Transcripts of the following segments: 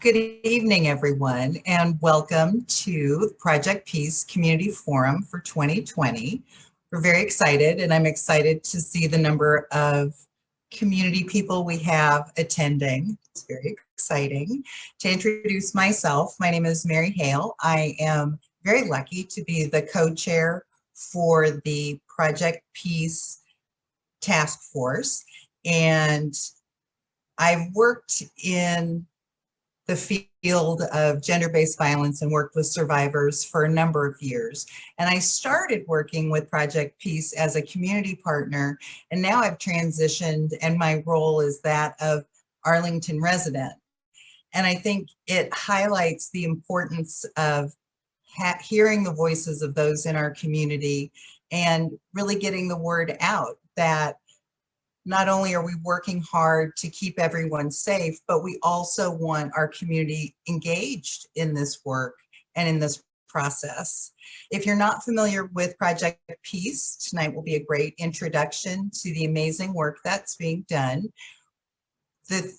Good evening, everyone, and welcome to Project Peace Community Forum for 2020. We're very excited, and I'm excited to see the number of community people we have attending. It's very exciting. To introduce myself, my name is Mary Hale. I am very lucky to be the co-chair for the Project Peace Task Force, and I've worked in the field of gender-based violence and worked with survivors for a number of years. And I started working with Project Peace as a community partner, and now I've transitioned and my role is that of Arlington resident. And I think it highlights the importance of hearing the voices of those in our community and really getting the word out that not only are we working hard to keep everyone safe, but we also want our community engaged in this work and in this process. If you're not familiar with Project Peace, tonight will be a great introduction to the amazing work that's being done. The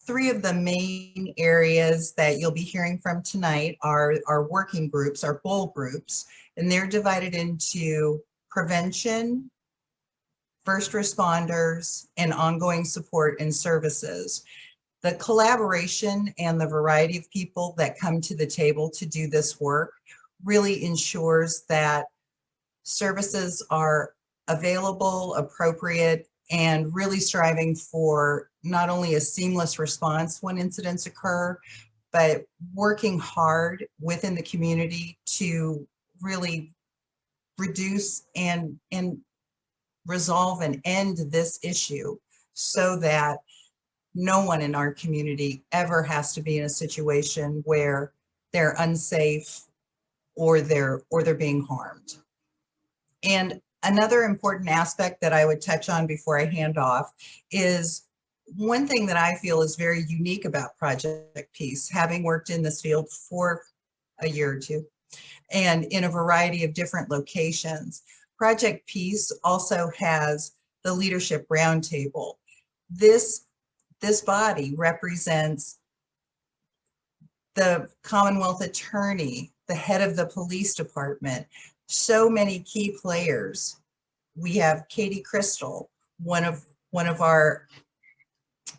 three of the main areas that you'll be hearing from tonight are our working groups, our goal groups, and they're divided into prevention, first responders, and ongoing support and services. The collaboration and the variety of people that come to the table to do this work really ensures that services are available, appropriate, and really striving for not only a seamless response when incidents occur, but working hard within the community to really reduce and resolve and end this issue so that no one in our community ever has to be in a situation where they're unsafe or they're being harmed. And another important aspect that I would touch on before I hand off is one thing that I feel is very unique about Project Peace, having worked in this field for a year or two and in a variety of different locations. Project Peace also has the Leadership Roundtable. This body represents the Commonwealth Attorney, the head of the police department, so many key players. We have Katie Crystal, one of our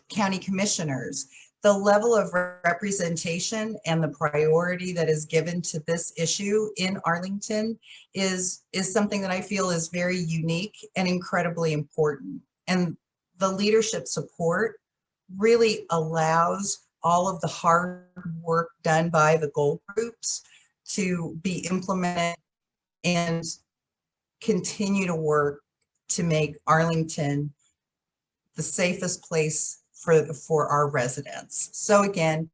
county commissioners. The level of representation and the priority that is given to this issue in Arlington is something that I feel is very unique and incredibly important. And the leadership support really allows all of the hard work done by the goal groups to be implemented and continue to work to make Arlington the safest place for our residents. So again,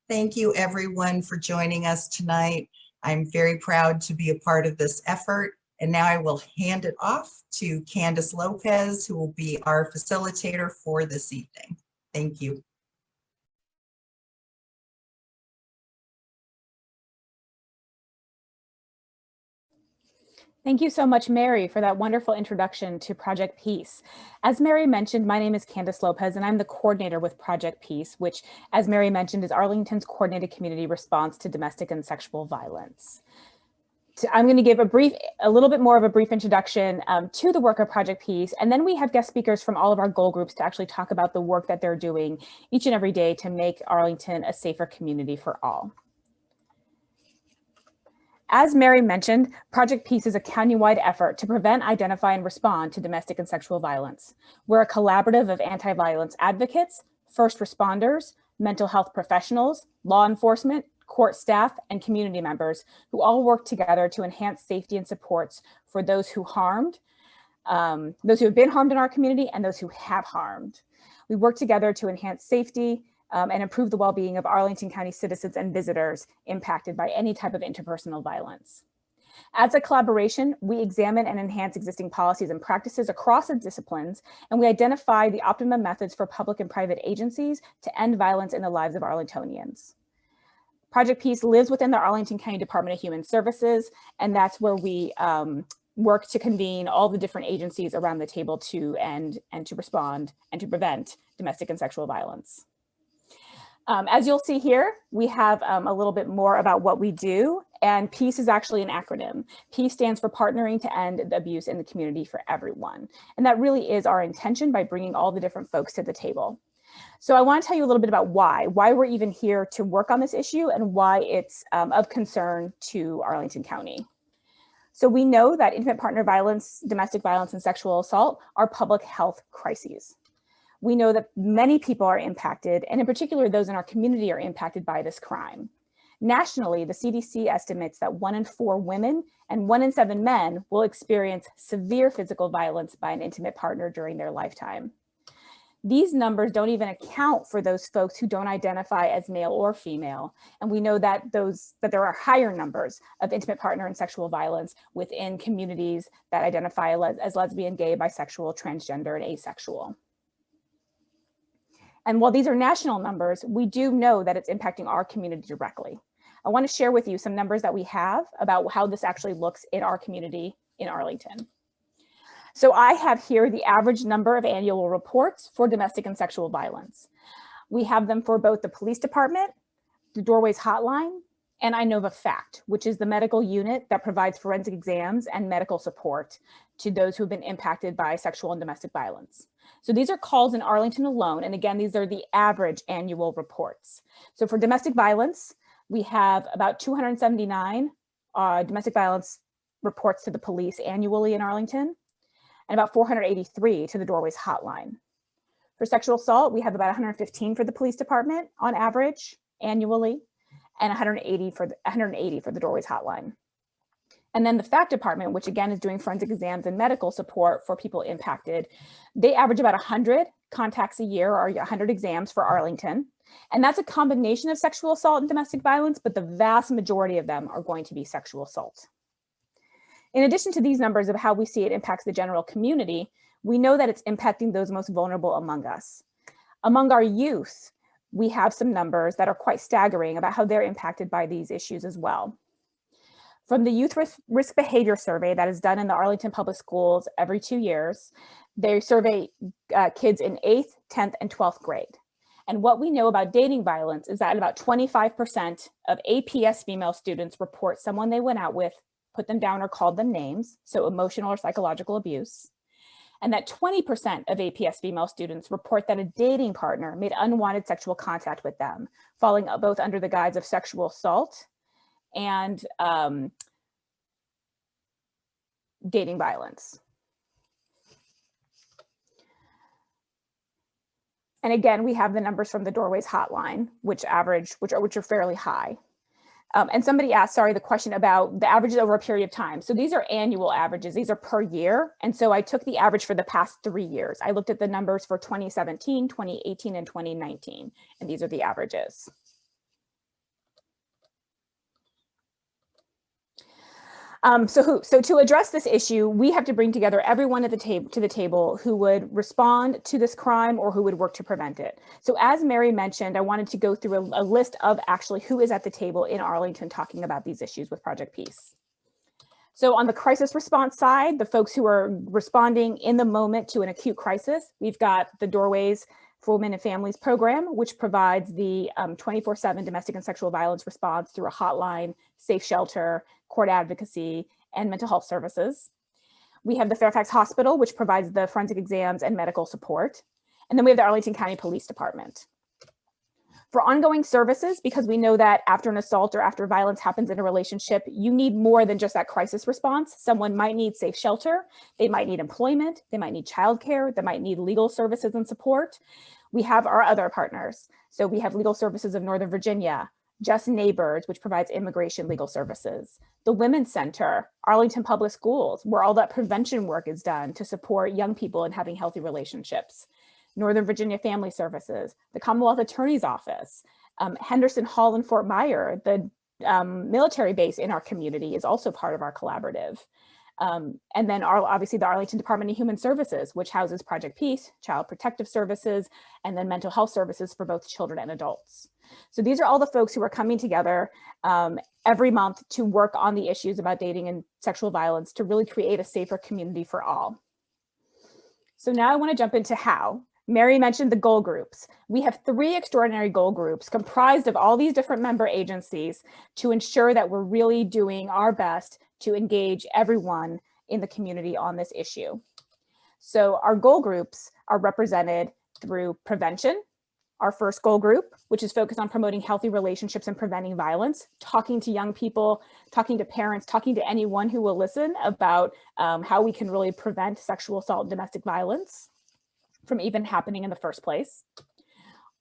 thank you everyone for joining us tonight. I'm very proud to be a part of this effort. And now I will hand it off to Candace Lopez, who will be our facilitator for this evening. Thank you. Thank you so much, Mary, for that wonderful introduction to Project Peace. As Mary mentioned, my name is Candace Lopez, and I'm the coordinator with Project Peace, which, as Mary mentioned, is Arlington's coordinated community response to domestic and sexual violence. I'm going to give a little bit more of a brief introduction to the work of Project Peace, and then we have guest speakers from all of our goal groups to actually talk about the work that they're doing each and every day to make Arlington a safer community for all. As Mary mentioned, Project Peace is a countywide effort to prevent, identify, and respond to domestic and sexual violence. We're a collaborative of anti-violence advocates, first responders, mental health professionals, law enforcement, court staff, and community members who all work together to enhance safety and supports for those who those who have been harmed in our community and those who have harmed. We work together to enhance safety, and improve the well-being of Arlington County citizens and visitors impacted by any type of interpersonal violence. As a collaboration, we examine and enhance existing policies and practices across the disciplines, and we identify the optimum methods for public and private agencies to end violence in the lives of Arlingtonians. Project Peace lives within the Arlington County Department of Human Services, and that's where we work to convene all the different agencies around the table to end and to respond and to prevent domestic and sexual violence. As you'll see here, we have a little bit more about what we do, and PEACE is actually an acronym. PEACE stands for Partnering to End the Abuse in the Community for Everyone. And that really is our intention by bringing all the different folks to the table. So I want to tell you a little bit about why we're even here to work on this issue and why it's of concern to Arlington County. So we know that intimate partner violence, domestic violence, and sexual assault are public health crises. We know that many people are impacted, and in particular, those in our community are impacted by this crime. Nationally, the CDC estimates that 1 in 4 women and 1 in 7 men will experience severe physical violence by an intimate partner during their lifetime. These numbers don't even account for those folks who don't identify as male or female. And we know that there are higher numbers of intimate partner and sexual violence within communities that identify as lesbian, gay, bisexual, transgender, and asexual. And while these are national numbers, we do know that it's impacting our community directly. I want to share with you some numbers that we have about how this actually looks in our community in Arlington. So I have here the average number of annual reports for domestic and sexual violence. We have them for both the police department, the Doorways Hotline, and Inova Fact, which is the medical unit that provides forensic exams and medical support to those who have been impacted by sexual and domestic violence. So these are calls in Arlington alone. And again, these are the average annual reports. So for domestic violence, we have about 279 domestic violence reports to the police annually in Arlington, and about 483 to the Doorways Hotline. For sexual assault, we have about 115 for the police department on average annually, and 180 for the Doorways Hotline. And then the FACT department, which again is doing forensic exams and medical support for people impacted, they average about 100 contacts a year, or 100 exams for Arlington. And that's a combination of sexual assault and domestic violence, but the vast majority of them are going to be sexual assault. In addition to these numbers of how we see it impacts the general community, we know that it's impacting those most vulnerable among us. Among our youth, we have some numbers that are quite staggering about how they're impacted by these issues as well. From the Youth Risk Behavior Survey that is done in the Arlington Public Schools every 2 years, they survey kids in 8th, 10th, and 12th grade. And what we know about dating violence is that about 25% of APS female students report someone they went out with, put them down, or called them names, so emotional or psychological abuse. And that 20% of APS female students report that a dating partner made unwanted sexual contact with them, falling both under the guise of sexual assault and dating violence. And again, we have the numbers from the Doorways Hotline, which are fairly high. And somebody asked, the question about the averages over a period of time. So these are annual averages. These are per year. And so I took the average for the past 3 years. I looked at the numbers for 2017, 2018, and 2019. And these are the averages. So to address this issue, we have to bring together everyone at the table who would respond to this crime or who would work to prevent it. So as Mary mentioned, I wanted to go through a list of actually who is at the table in Arlington talking about these issues with Project Peace. So on the crisis response side, the folks who are responding in the moment to an acute crisis, we've got the Doorways for Women and Families program, which provides the 24/7 domestic and sexual violence response through a hotline, safe shelter, court advocacy, and mental health services. We have the Fairfax Hospital, which provides the forensic exams and medical support. And then we have the Arlington County Police Department. For ongoing services, because we know that after an assault or after violence happens in a relationship, you need more than just that crisis response. Someone might need safe shelter, they might need employment, they might need childcare, they might need legal services and support. We have our other partners. So we have Legal Services of Northern Virginia, Just Neighbors, which provides immigration legal services, the Women's Center, Arlington Public Schools, where all that prevention work is done to support young people in having healthy relationships, Northern Virginia Family Services, the Commonwealth Attorney's Office, Henderson Hall and Fort Myer, the military base in our community, is also part of our collaborative. And then obviously the Arlington Department of Human Services, which houses Project Peace, Child Protective Services, and then mental health services for both children and adults. So these are all the folks who are coming together every month to work on the issues about dating and sexual violence to really create a safer community for all. So now I want to jump into how. Mary mentioned the goal groups. We have 3 extraordinary goal groups comprised of all these different member agencies to ensure that we're really doing our best to engage everyone in the community on this issue. So our goal groups are represented through prevention, our first goal group, which is focused on promoting healthy relationships and preventing violence, talking to young people, talking to parents, talking to anyone who will listen about how we can really prevent sexual assault and domestic violence from even happening in the first place.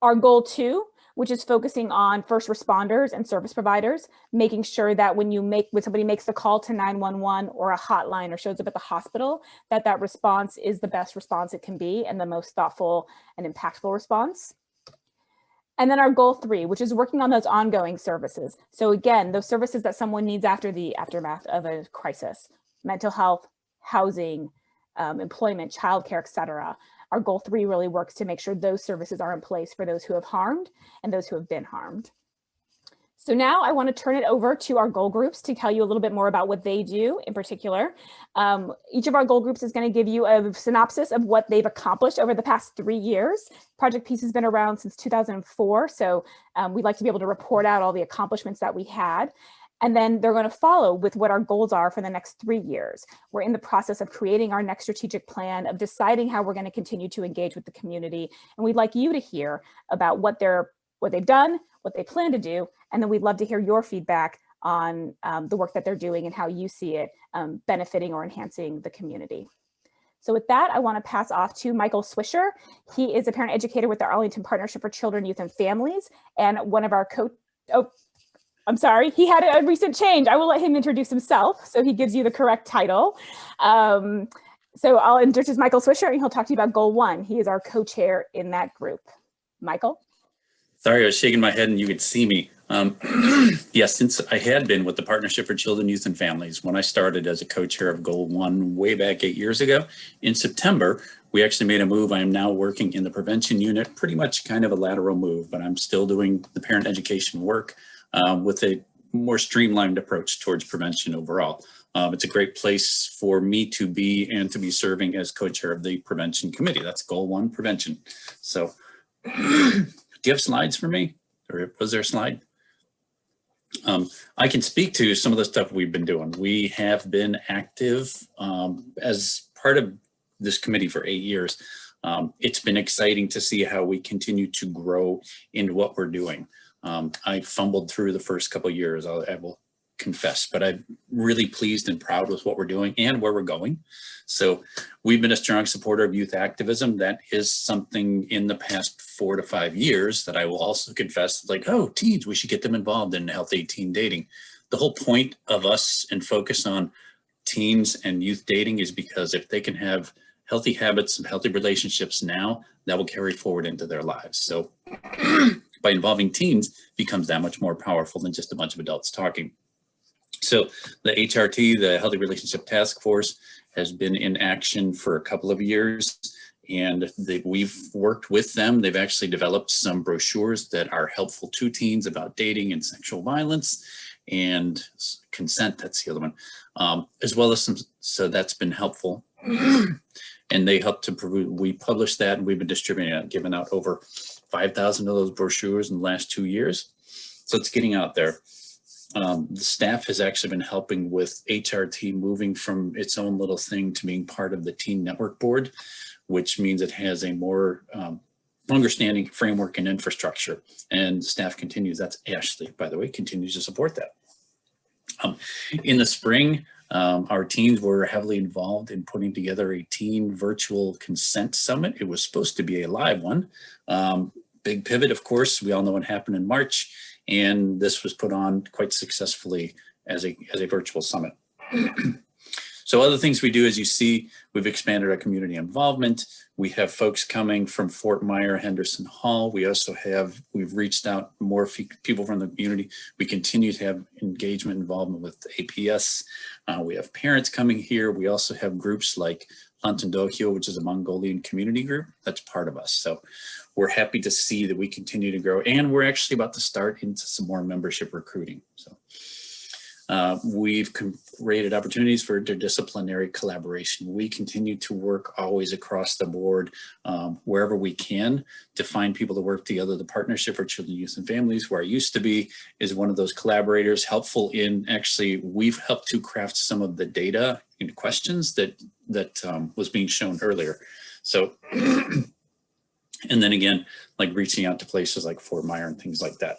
Our goal 2, which is focusing on first responders and service providers, making sure that when somebody makes the call to 911 or a hotline or shows up at the hospital, that response is the best response it can be and the most thoughtful and impactful response. And then our goal 3, which is working on those ongoing services. So again, those services that someone needs after the aftermath of a crisis, mental health, housing, employment, childcare, et cetera. Our goal 3 really works to make sure those services are in place for those who have harmed and those who have been harmed. So now I want to turn it over to our goal groups to tell you a little bit more about what they do in particular. Each of our goal groups is going to give you a synopsis of what they've accomplished over the past 3 years. Project Peace has been around since 2004, so we'd like to be able to report out all the accomplishments that we had. And then they're going to follow with what our goals are for the next 3 years. We're in the process of creating our next strategic plan, of deciding how we're going to continue to engage with the community. And we'd like you to hear about what they've done, what they plan to do, and then we'd love to hear your feedback on the work that they're doing and how you see it benefiting or enhancing the community. So with that, I want to pass off to Michael Swisher. He is a parent educator with the Arlington Partnership for Children, Youth, and Families, and one of our I'm sorry, he had a recent change. I will let him introduce himself so he gives you the correct title. So I'll introduce Michael Swisher and he'll talk to you about Goal 1. He is our co-chair in that group. Michael? Sorry, I was shaking my head and you could see me. Yes, since I had been with the Partnership for Children, Youth, and Families, when I started as a co-chair of Goal 1 way back 8 years ago, in September, we actually made a move. I am now working in the prevention unit, pretty much kind of a lateral move, but I'm still doing the parent education work with a more streamlined approach towards prevention overall. It's a great place for me to be and to be serving as co-chair of the prevention committee. That's Goal 1, prevention. So do you have slides for me? Or was there a slide? I can speak to some of the stuff we've been doing. We have been active as part of this committee for 8 years. It's been exciting to see how we continue to grow in what we're doing. I fumbled through the first couple of years, I will confess, but I'm really pleased and proud with what we're doing and where we're going. So we've been a strong supporter of youth activism. That is something in the past 4 to 5 years that I will also confess, like, oh, teens, we should get them involved in healthy teen dating. The whole point of us and focus on teens and youth dating is because if they can have healthy habits and healthy relationships now, that will carry forward into their lives. So by involving teens becomes that much more powerful than just a bunch of adults talking. So the HRT, the Healthy Relationship Task Force, has been in action for a couple of years, and we've worked with them. They've actually developed some brochures that are helpful to teens about dating and sexual violence and consent, that's the other one, as well as some, so that's been helpful. And they helped to, we published that and we've been distributing it, giving out over 5,000 of those brochures in the last 2 years. So it's getting out there. The staff has actually been helping with HRT moving from its own little thing to being part of the Teen Network Board, which means it has a more longer standing framework and infrastructure. And staff continues, that's Ashley, by the way, continues to support that. In the spring, our teens were heavily involved in putting together a teen virtual consent summit. It was supposed to be a live one. Big pivot, of course, we all know what happened in March, and this was put on quite successfully as a virtual summit. So other things we do, as you see, we've expanded our community involvement. We have folks coming from Fort Myer, Henderson Hall. We also have, we've reached out more people from the community. We continue to have engagement involvement with the APS. We have parents coming here. We also have groups like Lantandohio, which is a Mongolian community group that's part of us. So we're happy to see that we continue to grow, and we're actually about to start into some more membership recruiting. So We've created opportunities for interdisciplinary collaboration. We continue to work always across the board, wherever we can, to find people to work together. The Partnership for Children, Youth, and Families, where I used to be, is one of those collaborators, helpful in actually, we've helped to craft some of the data and questions that was being shown earlier. So, and then again, like reaching out to places like Fort Myer and things like that.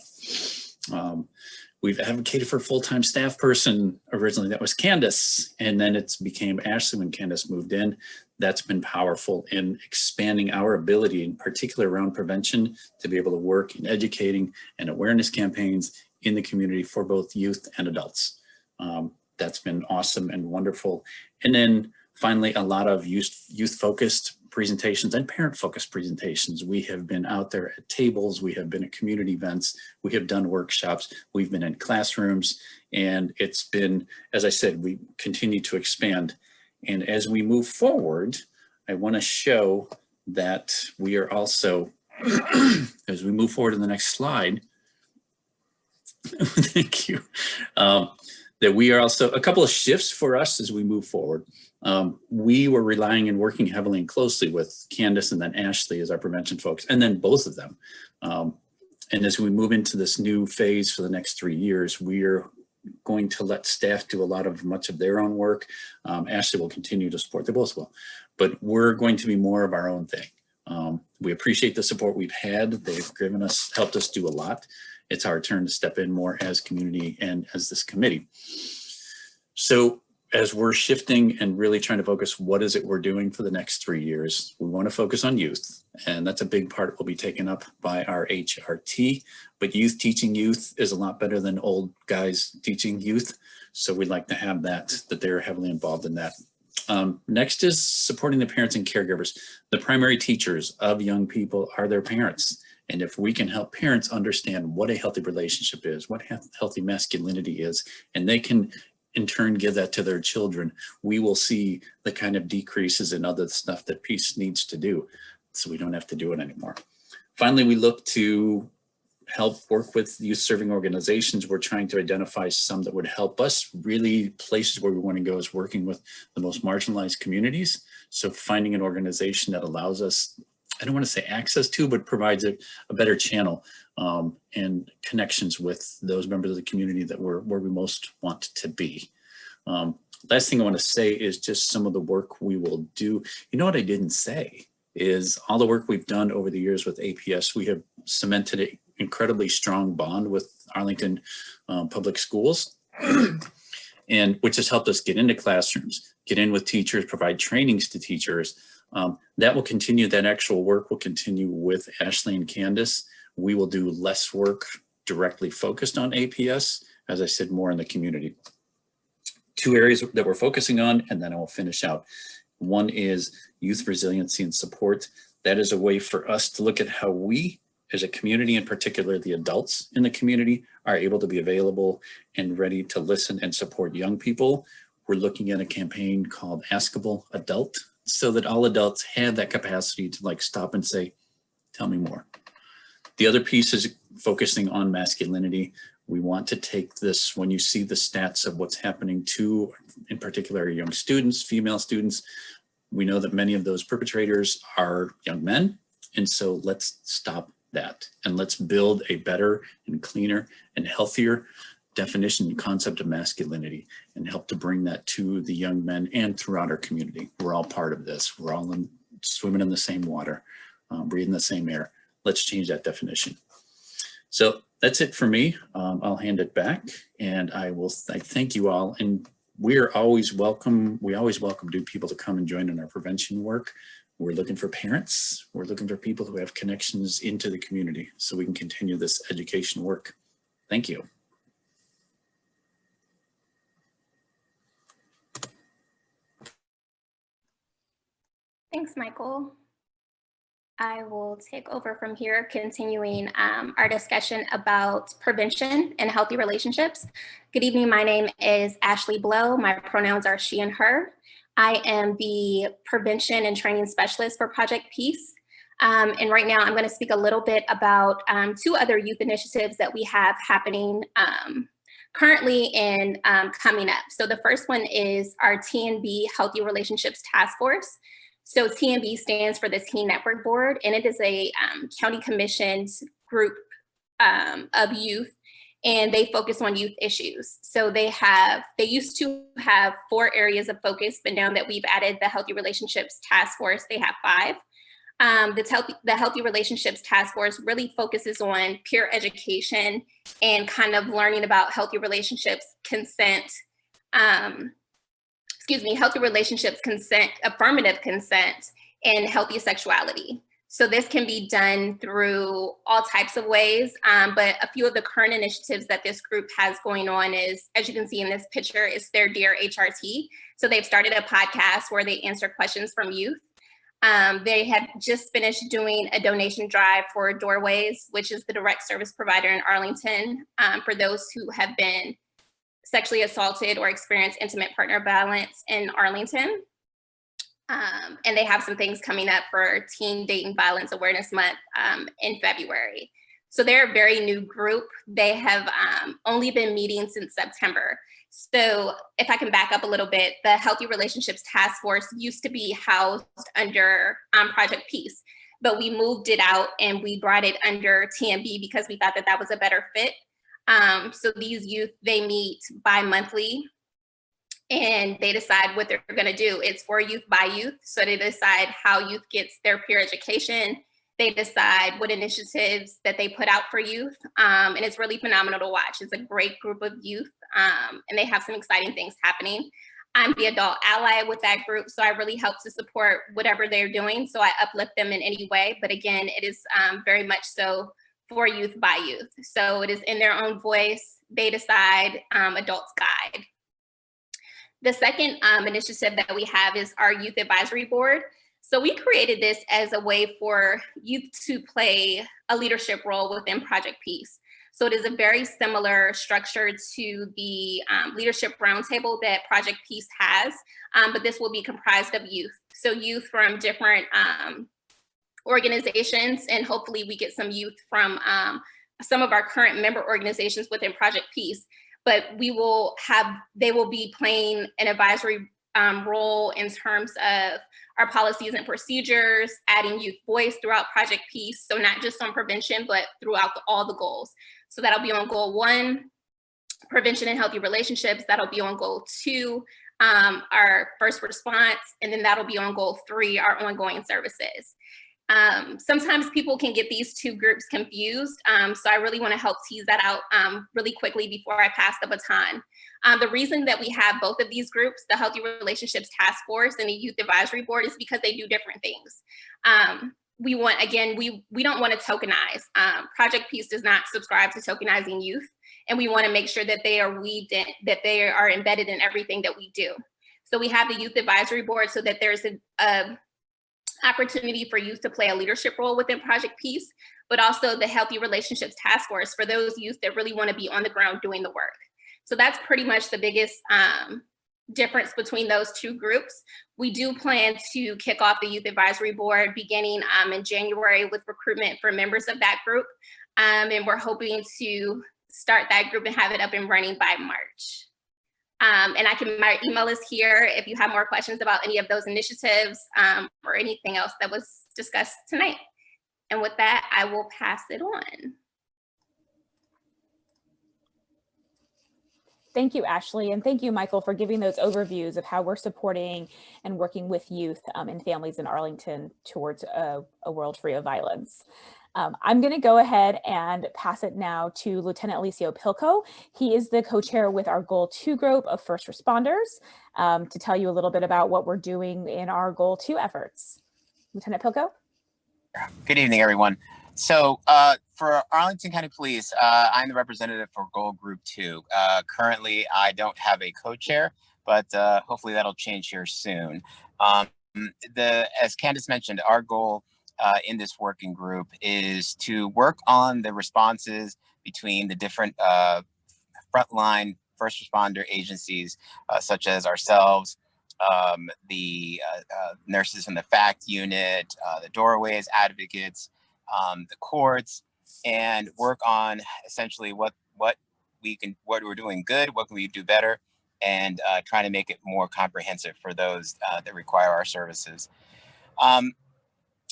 We've advocated for a full-time staff person. Originally that was Candace, and then it's became Ashley when Candace moved in. That's been powerful in expanding our ability, in particular around prevention, to be able to work in educating and awareness campaigns in the community for both youth and adults. That's been awesome and wonderful. And then finally, a lot of youth-focused presentations and parent-focused presentations. We have been out there at tables, we have been at community events, we have done workshops, we've been in classrooms, and it's been, as I said, we continue to expand. And as we move forward, I want to show that we are also, as we move forward in the next slide, thank you, that we are also, a couple of shifts for us as we move forward. We were relying and working heavily and closely with Candace and then Ashley as our prevention folks, and then both of them. And as we move into this new phase for the next 3 years, we're going to let staff do much of their own work. Ashley will continue to support, they both will, but we're going to be more of our own thing. We appreciate the support we've had. They've helped us do a lot. It's our turn to step in more as community and as this committee. So as we're shifting and really trying to focus, what is it we're doing for the next 3 years? We want to focus on youth, and that's a big part will be taken up by our HRT, but youth teaching youth is a lot better than old guys teaching youth. So we'd like to have that they're heavily involved in that. Next is supporting the parents and caregivers. The primary teachers of young people are their parents. And if we can help parents understand what a healthy relationship is, what healthy masculinity is, and they can in turn give that to their children, we will see the kind of decreases in other stuff that PEACE needs to do, so we don't have to do it anymore. Finally, we look to help work with youth serving organizations. We're trying to identify some that would help us. Really, places where we want to go is working with the most marginalized communities. So finding an organization that allows us, I don't want to say access to, but provides a better channel and connections with those members of the community that where we most want to be. Last thing I want to say is just some of the work we will do. You know what I didn't say is all the work we've done over the years with APS, we have cemented an incredibly strong bond with Arlington Public Schools, and which has helped us get into classrooms, get in with teachers, provide trainings to teachers. That will continue, that actual work will continue with Ashley and Candace. We will do less work directly focused on APS, as I said, more in the community. 2 areas that we're focusing on, and then I will finish out. One is youth resiliency and support. That is a way for us to look at how we, as a community, in particular the adults in the community, are able to be available and ready to listen and support young people. We're looking at a campaign called Askable Adult, so that all adults have that capacity to like stop and say, tell me more. The other piece is focusing on masculinity. We want to take this, when you see the stats of what's happening to, in particular, young students, female students, we know that many of those perpetrators are young men. And so let's stop that and let's build a better and cleaner and healthier definition and concept of masculinity and help to bring that to the young men and throughout our community. We're all part of this. We're all swimming in the same water, breathing the same air. Let's change that definition. So that's it for me. I'll hand it back, and I thank you all. And we always welcome people to come and join in our prevention work. We're looking for parents. We're looking for people who have connections into the community so we can continue this education work. Thank you. Thanks, Michael. I will take over from here, continuing our discussion about prevention and healthy relationships. Good evening, my name is Ashley Blow. My pronouns are she and her. I am the prevention and training specialist for Project PEACE. And right now I'm going to speak a little bit about 2 other youth initiatives that we have happening currently and coming up. So the first one is our TNB Healthy Relationships Task Force. So TNB stands for the Teen Network Board, and it is a county commissioned group of youth, and they focus on youth issues. So they used to have 4 areas of focus, but now that we've added the Healthy Relationships Task Force, they have 5. The Healthy Relationships Task Force really focuses on peer education and kind of learning about healthy relationships, consent, healthy relationships, consent, affirmative consent, and healthy sexuality. So this can be done through all types of ways, but a few of the current initiatives that this group has going on is, as you can see in this picture, is their Dear HRT. So they've started a podcast where they answer questions from youth. They have just finished doing a donation drive for Doorways, which is the direct service provider in Arlington for those who have been sexually assaulted or experienced intimate partner violence in Arlington. And they have some things coming up for Teen Dating Violence Awareness Month in February. So they're a very new group. They have only been meeting since September. So if I can back up a little bit, the Healthy Relationships Task Force used to be housed under Project Peace, but we moved it out and we brought it under TNB because we thought that that was a better fit. So these youth, they meet bi-monthly and they decide what they're going to do. It's for youth by youth. So they decide how youth gets their peer education. They decide what initiatives that they put out for youth. And it's really phenomenal to watch. It's a great group of youth and they have some exciting things happening. I'm the adult ally with that group, so I really help to support whatever they're doing. So I uplift them in any way. But again, it is very much so for youth by youth. So it is in their own voice. They decide, adults guide. The second initiative that we have is our Youth Advisory Board. So we created this as a way for youth to play a leadership role within Project Peace. So it is a very similar structure to the leadership roundtable that Project Peace has, but this will be comprised of youth. So youth from different organizations, and hopefully we get some youth from some of our current member organizations within Project Peace. But they will be playing an advisory role in terms of our policies and procedures, adding youth voice throughout Project Peace. So not just on prevention, but throughout all the goals. So that'll be on goal 1, prevention and healthy relationships. That'll be on goal 2, our first response. And then that'll be on goal 3, our ongoing services. Sometimes people can get these 2 groups confused. So I really want to help tease that out really quickly before I pass the baton. The reason that we have both of these groups, the Healthy Relationships Task Force and the Youth Advisory Board, is because they do different things. We don't want to tokenize. Project Peace does not subscribe to tokenizing youth. And we want to make sure that they are weaved in, that they are embedded in everything that we do. So we have the Youth Advisory Board so that there's a opportunity for youth to play a leadership role within Project Peace, but also the Healthy Relationships Task Force for those youth that really want to be on the ground doing the work. So that's pretty much the biggest difference between those 2 groups. We do plan to kick off the Youth Advisory Board beginning in January with recruitment for members of that group. And we're hoping to start that group and have it up and running by March. And my email is here if you have more questions about any of those initiatives or anything else that was discussed tonight. And with that, I will pass it on. Thank you, Ashley, and thank you, Michael, for giving those overviews of how we're supporting and working with youth and families in Arlington towards a world free of violence. I'm going to go ahead and pass it now to Lieutenant Alicio Pilko. He is the co-chair with our Goal 2 group of first responders to tell you a little bit about what we're doing in our Goal 2 efforts. Lieutenant Pilko? Good evening, everyone. So for Arlington County Police, I'm the representative for Goal Group 2. Currently, I don't have a co-chair, but hopefully that'll change here soon. As Candace mentioned, our goal in this working group is to work on the responses between the different frontline first responder agencies, such as ourselves, the nurses from the FACT unit, the Doorways advocates, the courts, and work on essentially what what we're doing good, what can we do better, and trying to make it more comprehensive for those that require our services.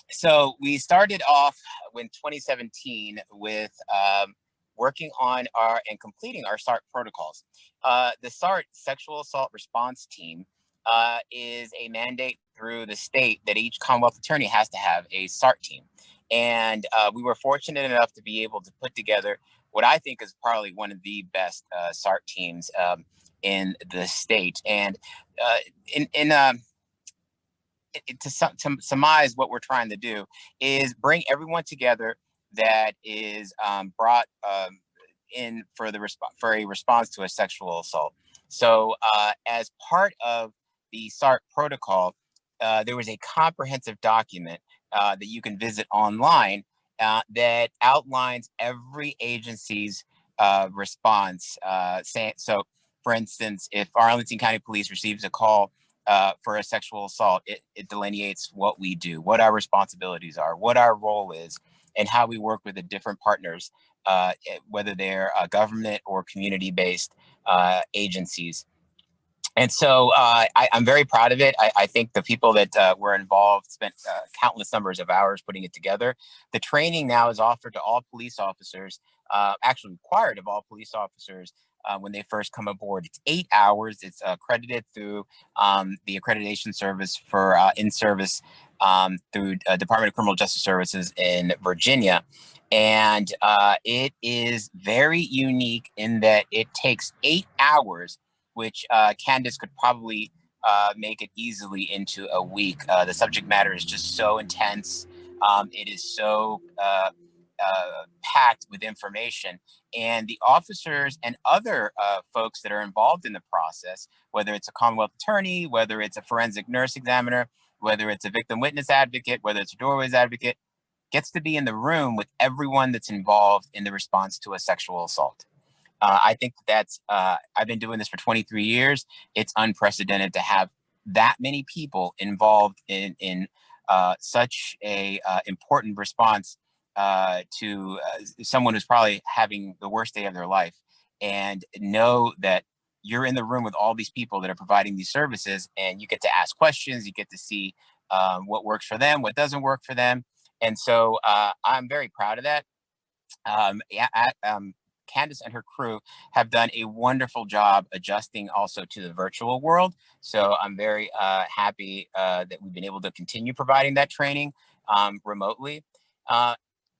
So we started off in 2017 with working on and completing our SART protocols. The SART Sexual Assault Response Team is a mandate through the state that each Commonwealth attorney has to have a SART team. And we were fortunate enough to be able to put together what I think is probably one of the best SART teams in the state. And to surmise what we're trying to do is bring everyone together that is brought in for a response to a sexual assault. So as part of the SART protocol, there was a comprehensive document that you can visit online that outlines every agency's response. So, for instance, if Arlington County Police receives a call for a sexual assault, it delineates what we do, what our responsibilities are, what our role is, and how we work with the different partners, whether they're government or community-based agencies. And so I'm very proud of it. I think the people that were involved spent countless numbers of hours putting it together. The training now is offered to all police officers, actually required of all police officers when they first come aboard. It's 8 hours. It's accredited through the accreditation service for in-service through Department of Criminal Justice Services in Virginia. And it is very unique in that it takes 8 hours, which Candace could probably make it easily into a week. The subject matter is just so intense. It is so packed with information. And the officers and other folks that are involved in the process, whether it's a Commonwealth attorney, whether it's a forensic nurse examiner, whether it's a victim witness advocate, whether it's a doorways advocate, gets to be in the room with everyone that's involved in the response to a sexual assault. I think that's, I've been doing this for 23 years. It's unprecedented to have that many people involved in such a important response to someone who's probably having the worst day of their life, and know that you're in the room with all these people that are providing these services, and you get to ask questions, you get to see what works for them, what doesn't work for them. And so I'm very proud of that. Candace and her crew have done a wonderful job adjusting also to the virtual world. So I'm very happy that we've been able to continue providing that training remotely.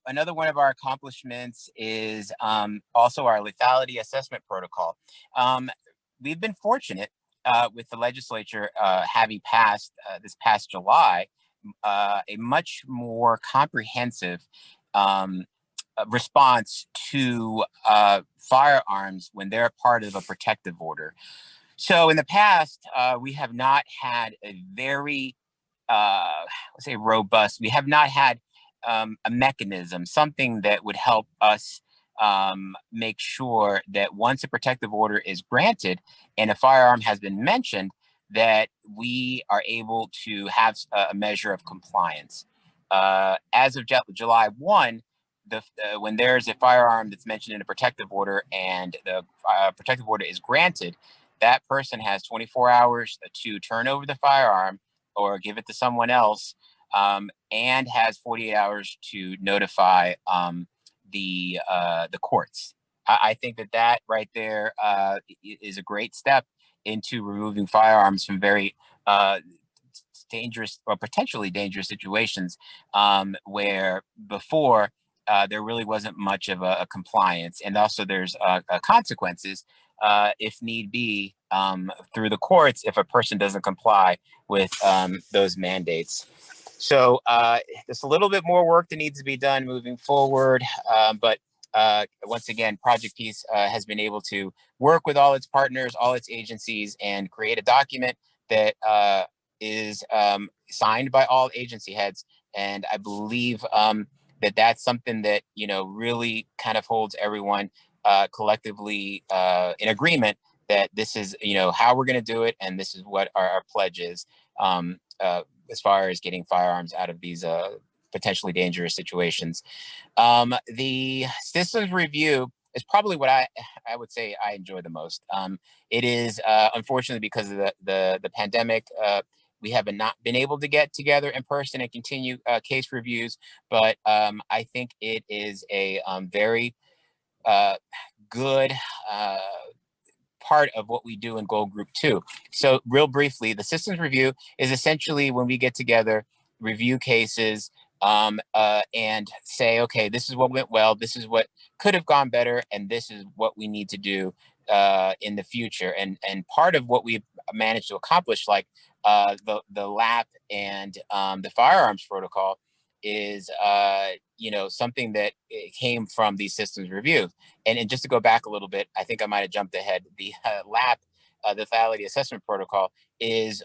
Another one of our accomplishments is also our lethality assessment protocol. We've been fortunate with the legislature having passed this past July a much more comprehensive response to firearms when they're part of a protective order. So in the past, we have not had a very, let's say robust, we have not had a mechanism, something that would help us make sure that once a protective order is granted and a firearm has been mentioned, that we are able to have a measure of compliance. As of July 1, when there's a firearm that's mentioned in a protective order and the protective order is granted, that person has 24 hours to turn over the firearm or give it to someone else, and has 48 hours to notify the courts. I think that right there is a great step into removing firearms from very dangerous or potentially dangerous situations where before there really wasn't much of a compliance. And also there's consequences if need be through the courts if a person doesn't comply with those mandates. So there's a little bit more work that needs to be done moving forward, but once again, Project Peace has been able to work with all its partners, all its agencies, and create a document that is signed by all agency heads. And I believe that that's something that, you know, really kind of holds everyone collectively in agreement that this is, you know, how we're going to do it. And this is what our pledge is as far as getting firearms out of these potentially dangerous situations. The systems review is probably what I would say I enjoy the most. It is unfortunately because of the pandemic. We have not been able to get together in person and continue case reviews, but I think it is a very good part of what we do in Goal Group 2. So real briefly, the systems review is essentially when we get together, review cases, and say, okay, this is what went well, this is what could have gone better, and this is what we need to do in the future. And part of what we've managed to accomplish, like the LAP and the firearms protocol, is something that came from these systems reviews. And just to go back a little bit, I think I might have jumped ahead. The LAP, the lethality assessment protocol, is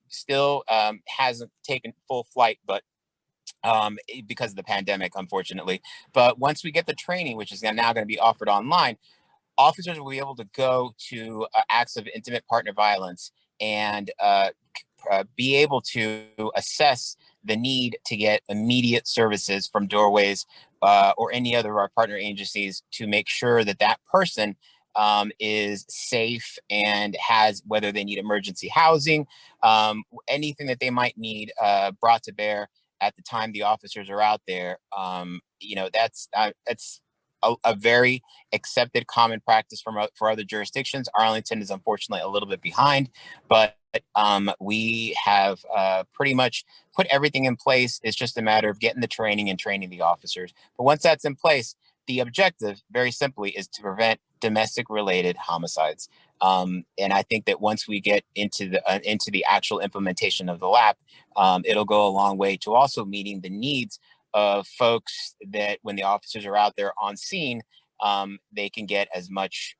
still hasn't taken full flight, but because of the pandemic, unfortunately. But once we get the training, which is now going to be offered online, officers will be able to go to acts of intimate partner violence and be able to assess the need to get immediate services from Doorways or any other of our partner agencies to make sure that that person is safe and has, whether they need emergency housing, anything that they might need brought to bear at the time the officers are out there. That's a very accepted common practice for other jurisdictions. Arlington is unfortunately a little bit behind, but we have pretty much put everything in place. It's just a matter of getting the training and training the officers. But once that's in place, the objective, very simply, is to prevent domestic related homicides. And I think that once we get into the actual implementation of the LAP, it'll go a long way to also meeting the needs of folks that when the officers are out there on scene, they can get as much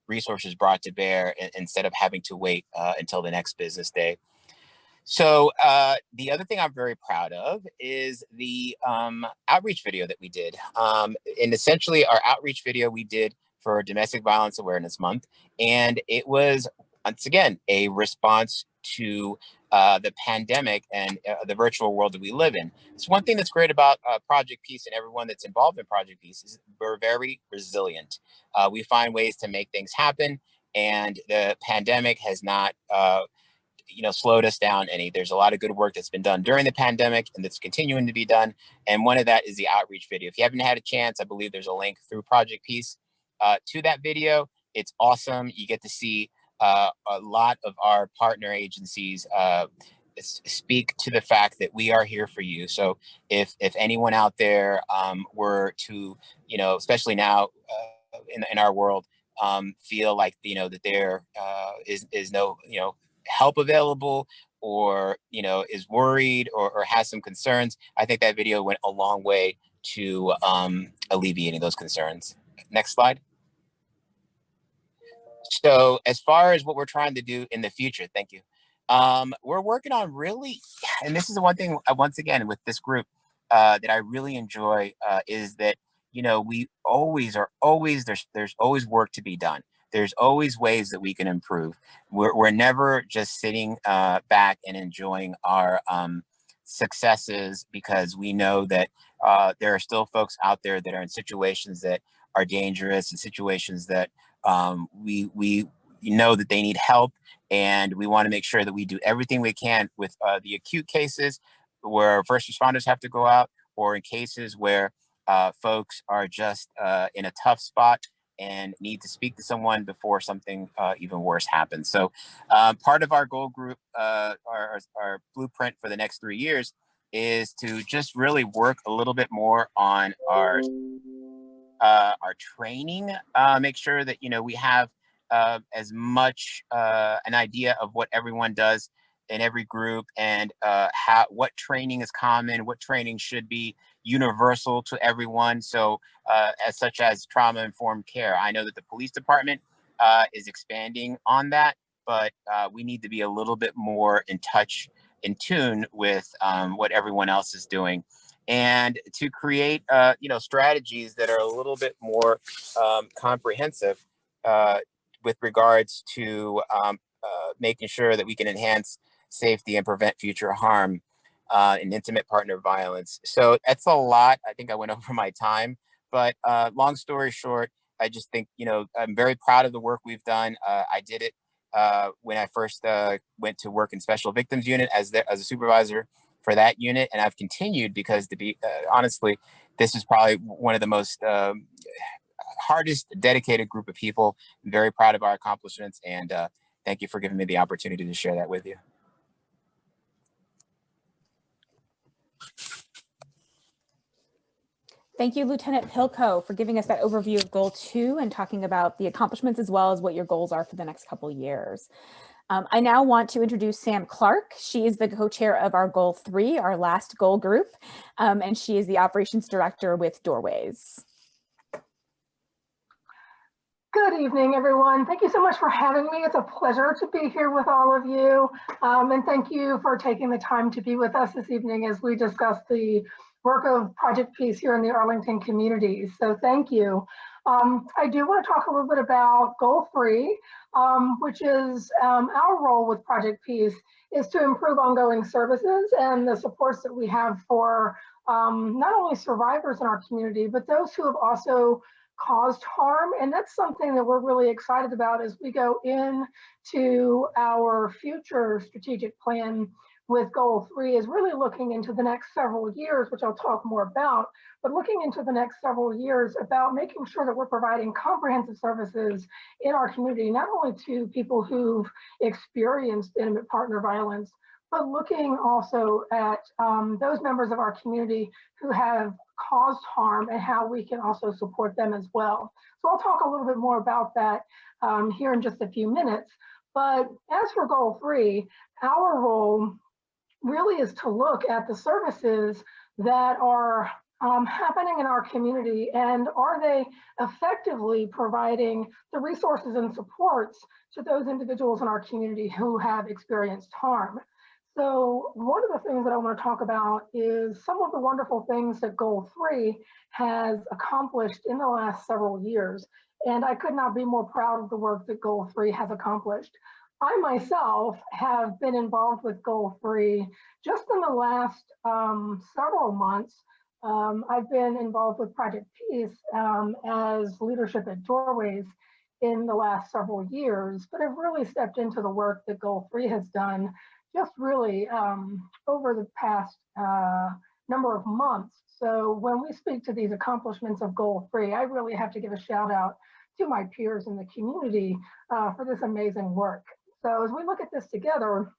resources brought to bear instead of having to wait until the next business day. So the other thing I'm very proud of is the outreach video that we did. And essentially our outreach video we did for Domestic Violence Awareness Month. And it was, once again, a response to the pandemic and the virtual world that we live in. So one thing that's great about Project Peace and everyone that's involved in Project Peace is we're very resilient. We find ways to make things happen, and the pandemic has not slowed us down any. There's a lot of good work that's been done during the pandemic and that's continuing to be done. And one of that is the outreach video. If you haven't had a chance, I believe there's a link through Project Peace to that video. It's awesome. You get to see a lot of our partner agencies speak to the fact that we are here for you. So if anyone out there were to, especially now in our world, feel like, that there is no, help available, or, is worried or has some concerns, I think that video went a long way to alleviating those concerns. Next slide. So as far as what we're trying to do in the future, thank you. We're working on really, and this is the one thing, once again, with this group that I really enjoy is that, we always there's always work to be done. There's always ways that we can improve. We're never just sitting back and enjoying our successes, because we know that there are still folks out there that are in situations that are dangerous, and situations that we know that they need help, and we want to make sure that we do everything we can with the acute cases where first responders have to go out, or in cases where folks are just in a tough spot and need to speak to someone before something even worse happens. So part of our goal group, our blueprint for the next 3 years, is to just really work a little bit more on our training, make sure that, we have as much an idea of what everyone does in every group, and what training is common, what training should be universal to everyone. So as such as trauma-informed care. I know that the police department is expanding on that, but we need to be a little bit more in tune with what everyone else is doing, and to create strategies that are a little bit more comprehensive with regards to making sure that we can enhance safety and prevent future harm in intimate partner violence. So that's a lot. I think I went over my time, But long story short, I just think, I'm very proud of the work we've done. I did it when I first went to work in Special Victims Unit as a supervisor for that unit. And I've continued because, to be honestly, this is probably one of the most hardest dedicated group of people. I'm very proud of our accomplishments, and thank you for giving me the opportunity to share that with you. Thank you, Lieutenant Pilko, for giving us that overview of Goal 2 and talking about the accomplishments as well as what your goals are for the next couple years. I now want to introduce Sam Clark. She is the co-chair of our Goal 3, our last goal group, and she is the operations director with Doorways. Good evening, everyone. Thank you so much for having me. It's a pleasure to be here with all of you. And thank you for taking the time to be with us this evening as we discuss the work of Project Peace here in the Arlington community. So thank you. I do want to talk a little bit about Goal 3, which is our role with Project Peace is to improve ongoing services and the supports that we have for not only survivors in our community, but those who have also caused harm. And that's something that we're really excited about as we go into our future strategic plan with Goal 3, is really looking into the next several years, which I'll talk more about, but looking into the next several years about making sure that we're providing comprehensive services in our community, not only to people who've experienced intimate partner violence, but looking also at those members of our community who have caused harm and how we can also support them as well. So I'll talk a little bit more about that here in just a few minutes. But as for Goal 3, our role really is to look at the services that are happening in our community, and are they effectively providing the resources and supports to those individuals in our community who have experienced harm. So one of the things that I want to talk about is some of the wonderful things that Goal 3 has accomplished in the last several years. And I could not be more proud of the work that Goal 3 has accomplished. I myself have been involved with Goal 3 just in the last several months. I've been involved with Project Peace as leadership at Doorways in the last several years, but I've really stepped into the work that Goal 3 has done just really over the past number of months. So when we speak to these accomplishments of Goal 3, I really have to give a shout out to my peers in the community for this amazing work. So as we look at this together,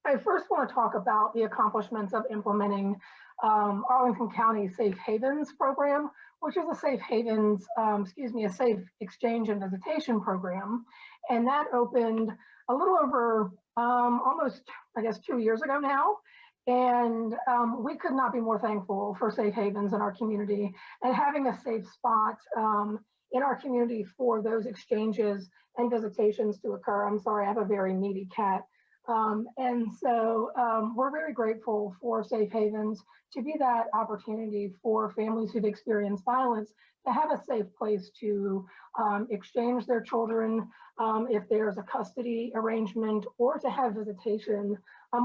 I first want to talk about the accomplishments of implementing Arlington County Safe Havens program, which is a safe havens, a safe exchange and visitation program. And that opened a little over almost, I guess, 2 years ago now. And we could not be more thankful for safe havens in our community and having a safe spot in our community for those exchanges and visitations to occur. I'm sorry, I have a very needy cat. And so we're very grateful for Safe Havens to be that opportunity for families who've experienced violence to have a safe place to exchange their children if there's a custody arrangement, or to have visitation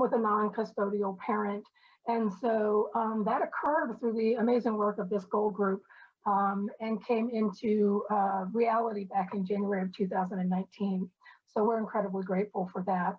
with a non-custodial parent. And so that occurred through the amazing work of this goal group and came into reality back in January of 2019. So we're incredibly grateful for that.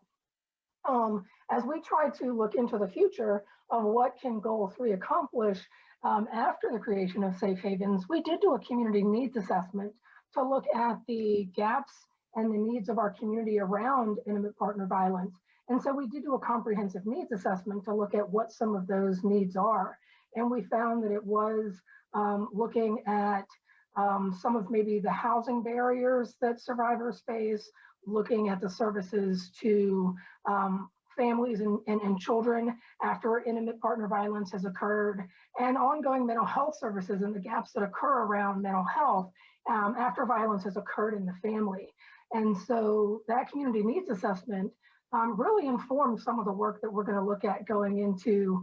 As we try to look into the future of what can Goal 3 accomplish after the creation of Safe Havens, we did do a community needs assessment to look at the gaps and the needs of our community around intimate partner violence. And so we did do a comprehensive needs assessment to look at what some of those needs are. And we found that it was looking at some of maybe the housing barriers that survivors face, looking at the services to families and children after intimate partner violence has occurred, and ongoing mental health services and the gaps that occur around mental health after violence has occurred in the family. And so that community needs assessment really informed some of the work that we're going to look at going into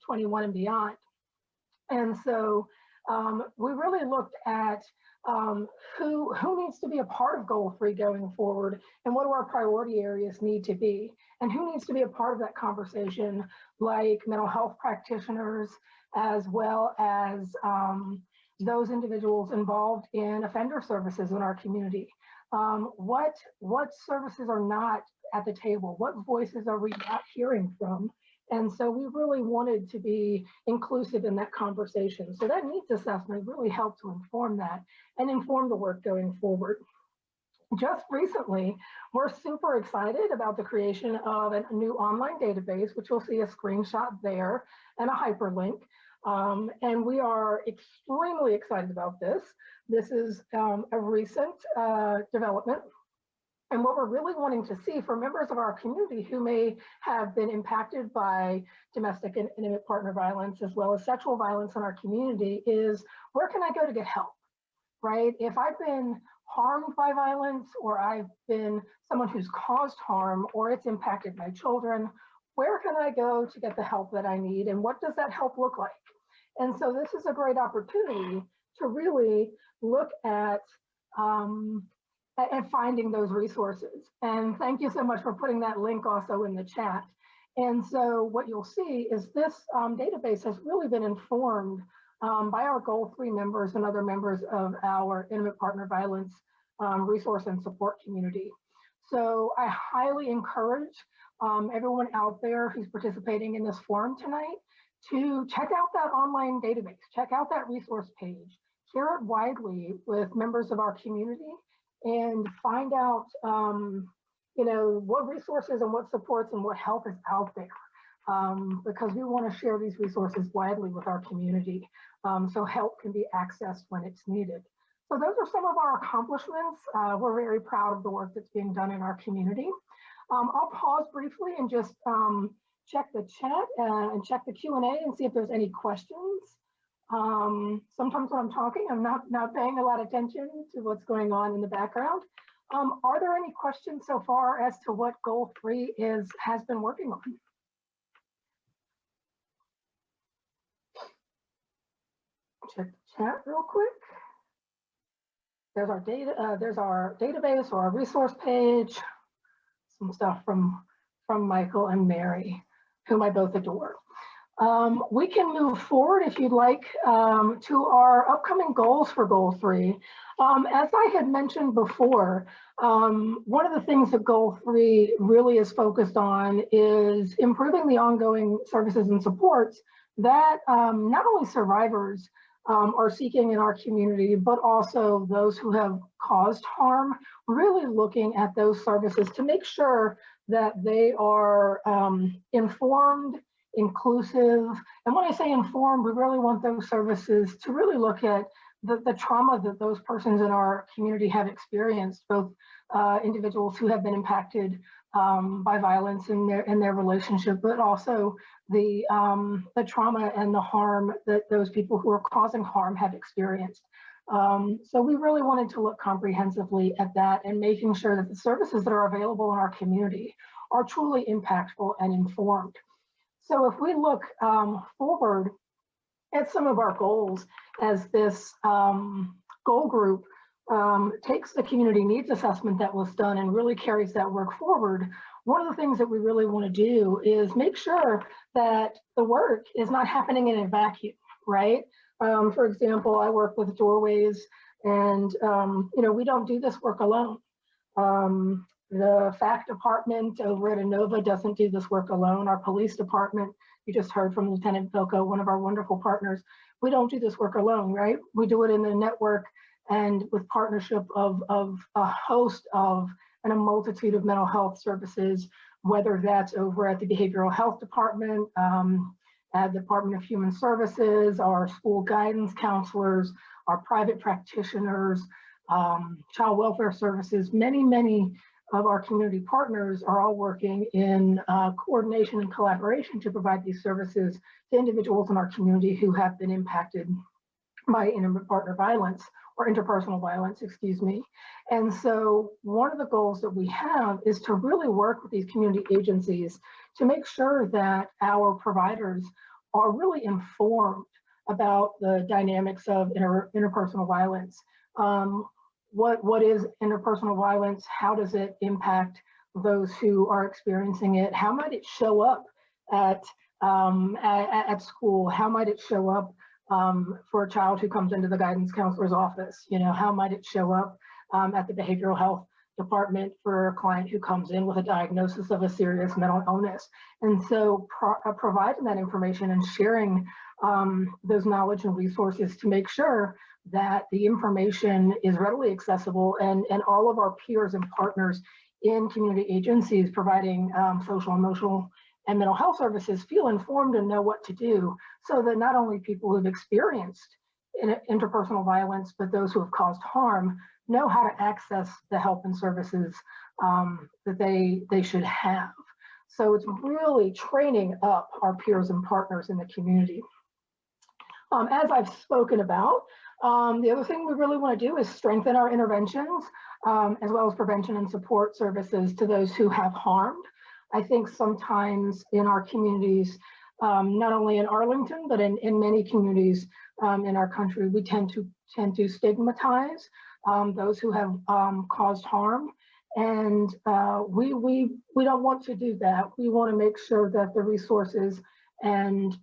21 and beyond. And so we really looked at who needs to be a part of Goal 3 going forward, and what do our priority areas need to be, and who needs to be a part of that conversation, like mental health practitioners, as well as those individuals involved in offender services in our community. What services are not at the table? What voices are we not hearing from? And so we really wanted to be inclusive in that conversation. So that needs assessment really helped to inform that and inform the work going forward. Just recently, we're super excited about the creation of a new online database, which you'll see a screenshot there and a hyperlink. And we are extremely excited about this. This is a recent development. And what we're really wanting to see for members of our community who may have been impacted by domestic and intimate partner violence, as well as sexual violence in our community, is where can I go to get help, right? If I've been harmed by violence, or I've been someone who's caused harm, or it's impacted my children, where can I go to get the help that I need? And what does that help look like? And so this is a great opportunity to really look at finding those resources. And thank you so much for putting that link also in the chat. And so what you'll see is this database has really been informed by our Goal 3 members and other members of our intimate partner violence resource and support community. So I highly encourage everyone out there who's participating in this forum tonight to check out that online database, check out that resource page, share it widely with members of our community, and find out what resources and what supports and what help is out there. Because we want to share these resources widely with our community so help can be accessed when it's needed. So those are some of our accomplishments. We're very proud of the work that's being done in our community. I'll pause briefly and just check the chat and check the Q&A and see if there's any questions. Sometimes when I'm talking, I'm not paying a lot of attention to what's going on in the background. Are there any questions so far as to what Goal 3 has been working on? Check the chat real quick. There's our data. There's our database or our resource page. Some stuff from Michael and Mary, whom I both adore. We can move forward if you'd like to our upcoming goals for Goal 3. As I had mentioned before, one of the things that Goal 3 really is focused on is improving the ongoing services and supports that not only survivors are seeking in our community, but also those who have caused harm, really looking at those services to make sure that they are informed, inclusive. And when I say informed, we really want those services to really look at the trauma that those persons in our community have experienced, both individuals who have been impacted by violence in their relationship, but also the trauma and the harm that those people who are causing harm have experienced. So we really wanted to look comprehensively at that and making sure that the services that are available in our community are truly impactful and informed. So if we look forward at some of our goals as this goal group takes the community needs assessment that was done and really carries that work forward, one of the things that we really want to do is make sure that the work is not happening in a vacuum, right? For example, I work with Doorways, and we don't do this work alone. The FACT department over at Inova doesn't do this work alone. Our police department, you just heard from Lieutenant Vilko, one of our wonderful partners. We don't do this work alone, right? We do it in the network and with partnership of a host of and a multitude of mental health services, whether that's over at the Behavioral Health Department, at the Department of Human Services, our school guidance counselors, our private practitioners, child welfare services, many of our community partners are all working in coordination and collaboration to provide these services to individuals in our community who have been impacted by intimate partner violence or interpersonal violence, excuse me. And so one of the goals that we have is to really work with these community agencies to make sure that our providers are really informed about the dynamics of interpersonal violence. What is interpersonal violence? How does it impact those who are experiencing it? How might it show up at school? How might it show up for a child who comes into the guidance counselor's office? You know, how might it show up at the behavioral health department for a client who comes in with a diagnosis of a serious mental illness? And so providing that information and sharing those knowledge and resources to make sure that the information is readily accessible, and all of our peers and partners in community agencies providing social, emotional, and mental health services feel informed and know what to do, so that not only people who've experienced interpersonal violence, but those who have caused harm know how to access the help and services that they should have. So it's really training up our peers and partners in the community. As I've spoken about, the other thing we really want to do is strengthen our interventions, as well as prevention and support services to those who have harmed. I think sometimes in our communities, not only in Arlington, but in many communities in our country, we tend to stigmatize those who have caused harm. And we don't want to do that. We want to make sure that the resources and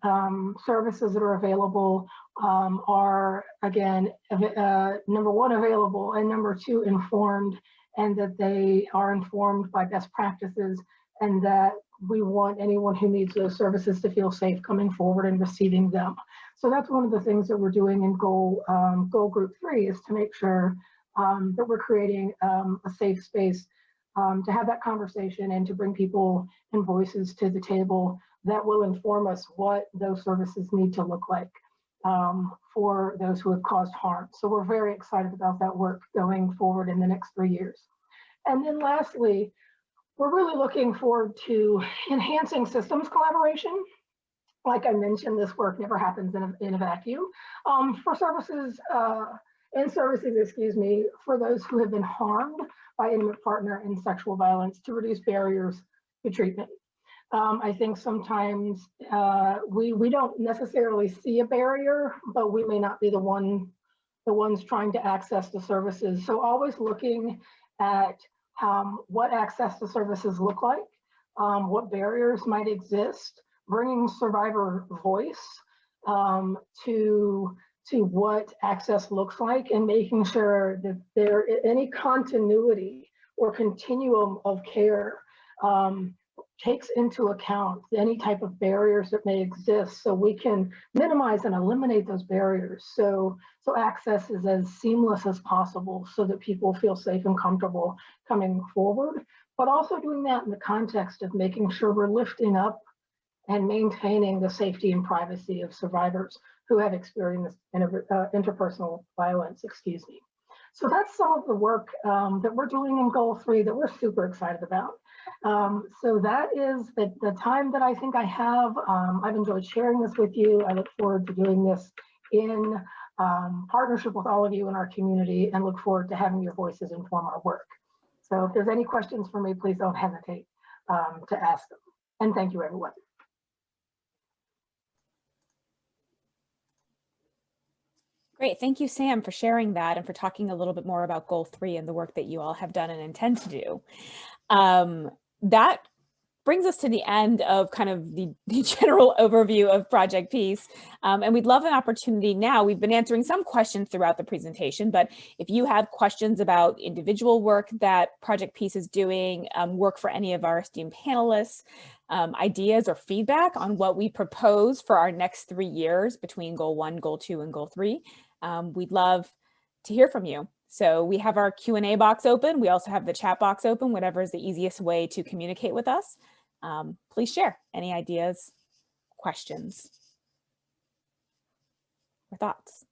services that are available are, again, number one, available, and number two, informed, and that they are informed by best practices, and that we want anyone who needs those services to feel safe coming forward and receiving them. So that's one of the things that we're doing in goal group 3, is to make sure that we're creating a safe space to have that conversation and to bring people and voices to the table that will inform us what those services need to look like for those who have caused harm. So we're very excited about that work going forward in the next 3 years. And then lastly, we're really looking forward to enhancing systems collaboration. Like I mentioned, this work never happens in a vacuum. For services, for those who have been harmed by intimate partner in sexual violence, to reduce barriers to treatment. I think sometimes we don't necessarily see a barrier, but we may not be the ones trying to access the services. So always looking at what access to services look like, what barriers might exist, bringing survivor voice to what access looks like, and making sure that there any continuity or continuum of care takes into account any type of barriers that may exist, so we can minimize and eliminate those barriers. So access is as seamless as possible, so that people feel safe and comfortable coming forward, but also doing that in the context of making sure we're lifting up and maintaining the safety and privacy of survivors who have experienced interpersonal violence, So that's some of the work that we're doing in Goal 3 that we're super excited about. So that is the time that I think I have. I've enjoyed sharing this with you. I look forward to doing this in partnership with all of you in our community, and look forward to having your voices inform our work. So if there's any questions for me, please don't hesitate to ask them. And thank you, everyone. Great. Thank you, Sam, for sharing that and for talking a little bit more about Goal 3 and the work that you all have done and intend to do. That brings us to the end of kind of the general overview of Project Peace. And we'd love an opportunity now. We've been answering some questions throughout the presentation, but if you have questions about individual work that Project Peace is doing, work for any of our esteemed panelists, ideas or feedback on what we propose for our next 3 years between Goal 1, Goal 2, and Goal 3, we'd love to hear from you. So we have our Q&A box open. We also have the chat box open, whatever is the easiest way to communicate with us. Please share any ideas, questions, or thoughts.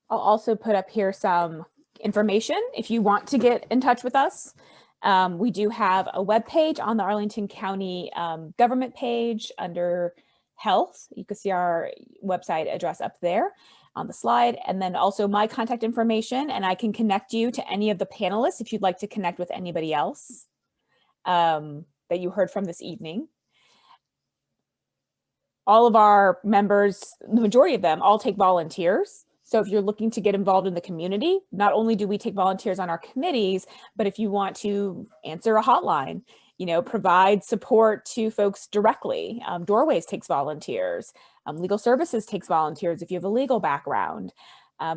I'll also put up here some information if you want to get in touch with us. We do have a webpage on the Arlington County government page under health. You can see our website address up there on the slide, and then also my contact information, and I can connect you to any of the panelists if you'd like to connect with anybody else that you heard from this evening. all of our members, the majority of them, all take volunteers. So if you're looking to get involved in the community, not only do we take volunteers on our committees, but if you want to answer a hotline, provide support to folks directly. Doorways takes volunteers. Legal Services takes volunteers if you have a legal background.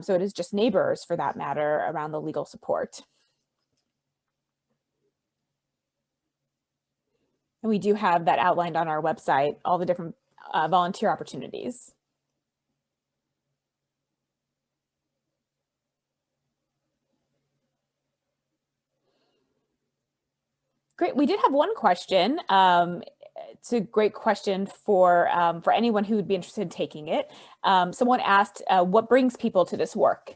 So it is just neighbors, for that matter, around the legal support. And we do have that outlined on our website, all the different volunteer opportunities. Great. We did have one question. It's a great question for anyone who would be interested in taking it. Someone asked, what brings people to this work? I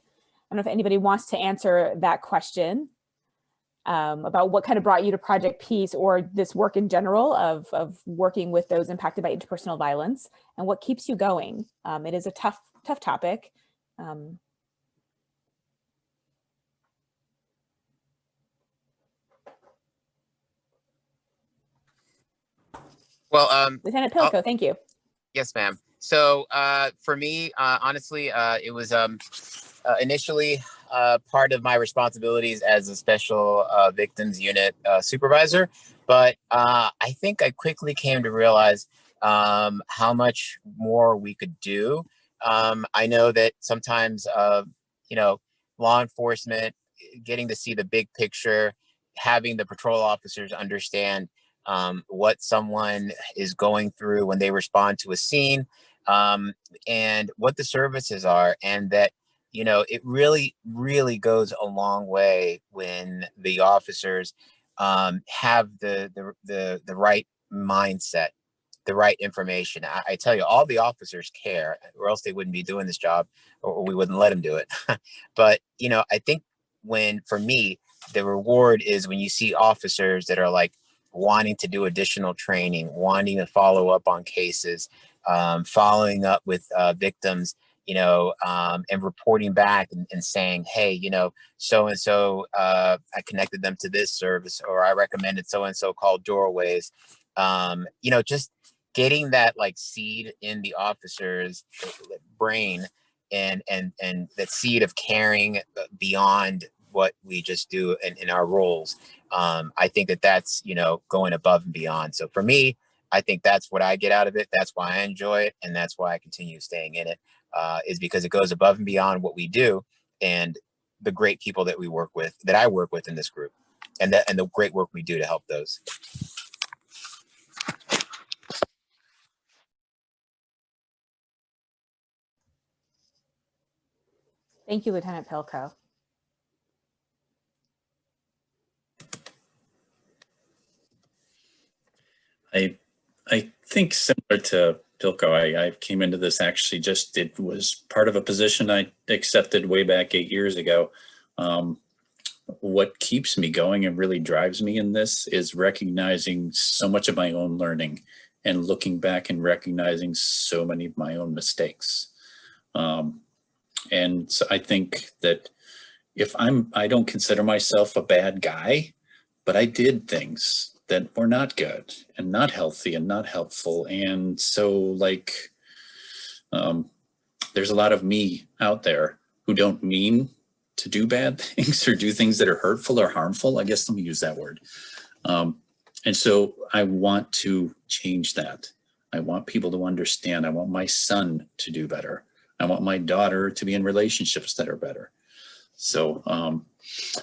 don't know if anybody wants to answer that question about what kind of brought you to Project Peace or this work in general of working with those impacted by interpersonal violence, and what keeps you going. It is a tough topic. Well, Lieutenant Pilko, thank you. Yes, ma'am. So for me, honestly, it was initially part of my responsibilities as a special victims unit supervisor. But I think I quickly came to realize how much more we could do. I know that sometimes, law enforcement, getting to see the big picture, having the patrol officers understand what someone is going through when they respond to a scene, and what the services are, and that it really, really goes a long way when the officers have the right mindset, the right information. I tell you, all the officers care, or else they wouldn't be doing this job, or we wouldn't let them do it. But I think for me, the reward is when you see officers that are like wanting to do additional training, wanting to follow up on cases, following up with victims, and reporting back and saying, hey, so-and-so, I connected them to this service, or I recommended so-and-so called Doorways. Just getting that like seed in the officer's brain, and that seed of caring beyond what we just do in our roles. I think that's, going above and beyond. So for me, I think that's what I get out of it. That's why I enjoy it. And that's why I continue staying in it, is because it goes above and beyond what we do, and the great people that I work with in this group, and the great work we do to help those. Thank you, Lieutenant Pilko. I think similar to Pilko, I came into this actually it was part of a position I accepted way back 8 years ago. What keeps me going and really drives me in this is recognizing so much of my own learning and looking back and recognizing so many of my own mistakes. And so I think that I don't consider myself a bad guy, but I did things that were not good and not healthy and not helpful. And so there's a lot of me out there who don't mean to do bad things or do things that are hurtful or harmful. I guess let me use that word. And so I want to change that. I want people to understand. I want my son to do better. I want my daughter to be in relationships that are better. So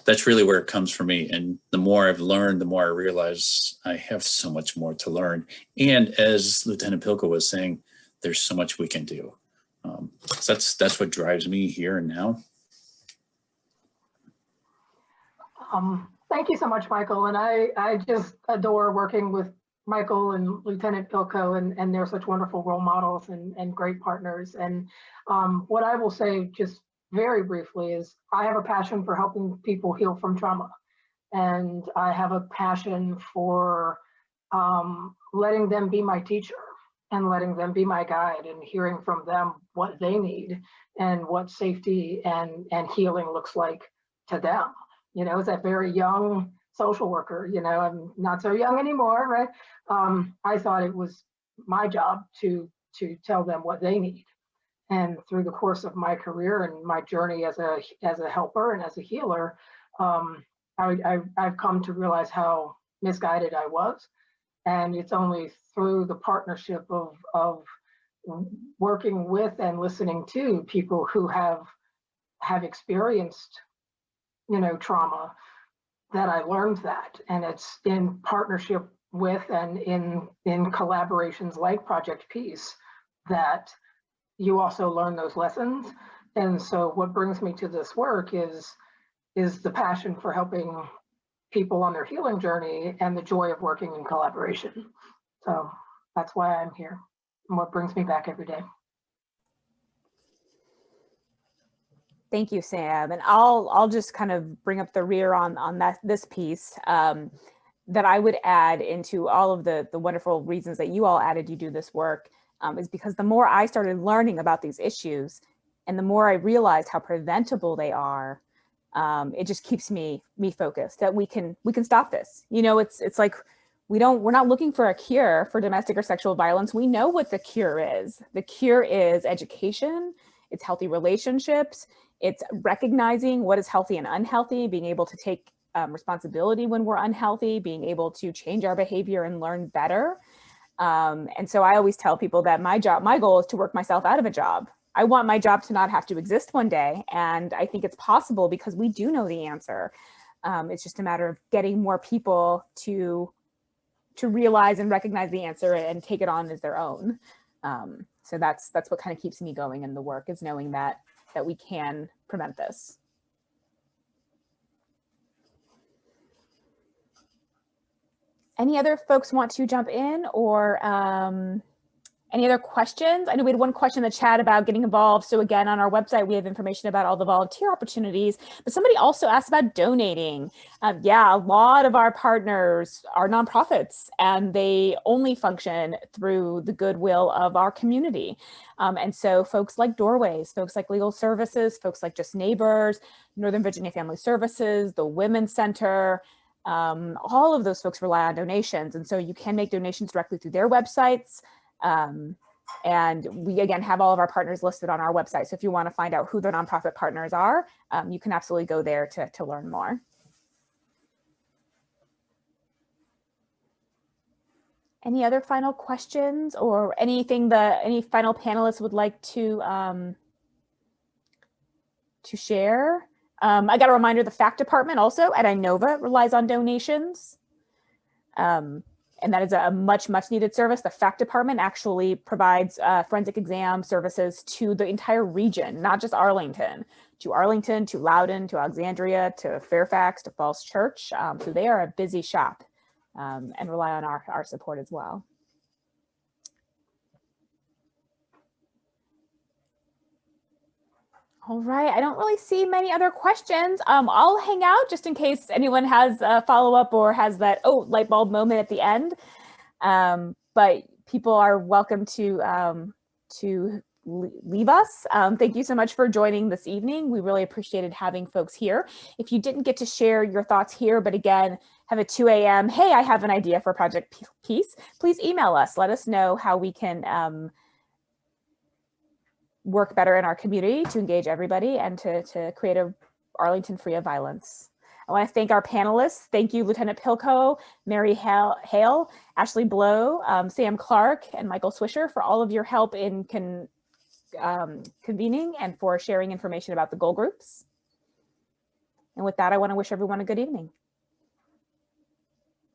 that's really where it comes from me. And the more I've learned, the more I realize I have so much more to learn. And as Lieutenant Pilko was saying, there's so much we can do. So that's what drives me here and now. Thank you so much, Michael. And I just adore working with Michael and Lieutenant Pilko, and they're such wonderful role models and great partners. And what I will say just very briefly is I have a passion for helping people heal from trauma. And I have a passion for letting them be my teacher and letting them be my guide, and hearing from them what they need and what safety and healing looks like to them. As a very young social worker, I'm not so young anymore, right? I thought it was my job to to tell them what they need. And through the course of my career and my journey as a helper and as a healer, I've come to realize how misguided I was. And it's only through the partnership of working with and listening to people who have experienced, trauma, that I learned that. And it's in partnership with and in collaborations like Project Peace that you also learn those lessons. And so what brings me to this work is the passion for helping people on their healing journey and the joy of working in collaboration. So that's why I'm here and what brings me back every day. Thank you, Sam. And I'll just kind of bring up the rear on this piece that I would add into all of the wonderful reasons that you all added you do this work, is because the more I started learning about these issues and the more I realized how preventable they are, it just keeps me focused that we can stop this. It's like we're not looking for a cure for domestic or sexual violence. We know what the cure is. The cure is education, it's healthy relationships, it's recognizing what is healthy and unhealthy, being able to take responsibility when we're unhealthy, being able to change our behavior and learn better. And so I always tell people that my goal is to work myself out of a job. I want my job to not have to exist one day. And I think it's possible because we do know the answer. It's just a matter of getting more people to realize and recognize the answer and take it on as their own. So that's what kind of keeps me going in the work, is knowing that we can prevent this. Any other folks want to jump in, or any other questions? I know we had one question in the chat about getting involved. So again, on our website, we have information about all the volunteer opportunities, but somebody also asked about donating. Yeah, a lot of our partners are nonprofits and they only function through the goodwill of our community. And so folks like Doorways, folks like Legal Services, folks like Just Neighbors, Northern Virginia Family Services, the Women's Center, all of those folks rely on donations. And so you can make donations directly through their websites. And we, again, have all of our partners listed on our website. So if you want to find out who the nonprofit partners are, you can absolutely go there to learn more. Any other final questions or anything any final panelists would like to share? I got a reminder, the FACT department also at Inova relies on donations. And that is a much needed service. The FACT department actually provides forensic exam services to the entire region, not just Arlington, to Loudoun, to Alexandria, to Fairfax, to Falls Church. So they are a busy shop and rely on our support as well. All right, I don't really see many other questions. I'll hang out just in case anyone has a follow-up or has that, light bulb moment at the end. But people are welcome to leave us. Thank you so much for joining this evening. We really appreciated having folks here. If you didn't get to share your thoughts here, but again, have a 2 a.m., hey, I have an idea for Project Peace, please email us. Let us know how we can work better in our community to engage everybody and to create a Arlington free of violence. I want to thank our panelists. Thank you, Lieutenant Pilko, Mary Hale, Ashley Blow, Sam Clark, and Michael Swisher for all of your help in convening and for sharing information about the goal groups. And with that, I want to wish everyone a good evening.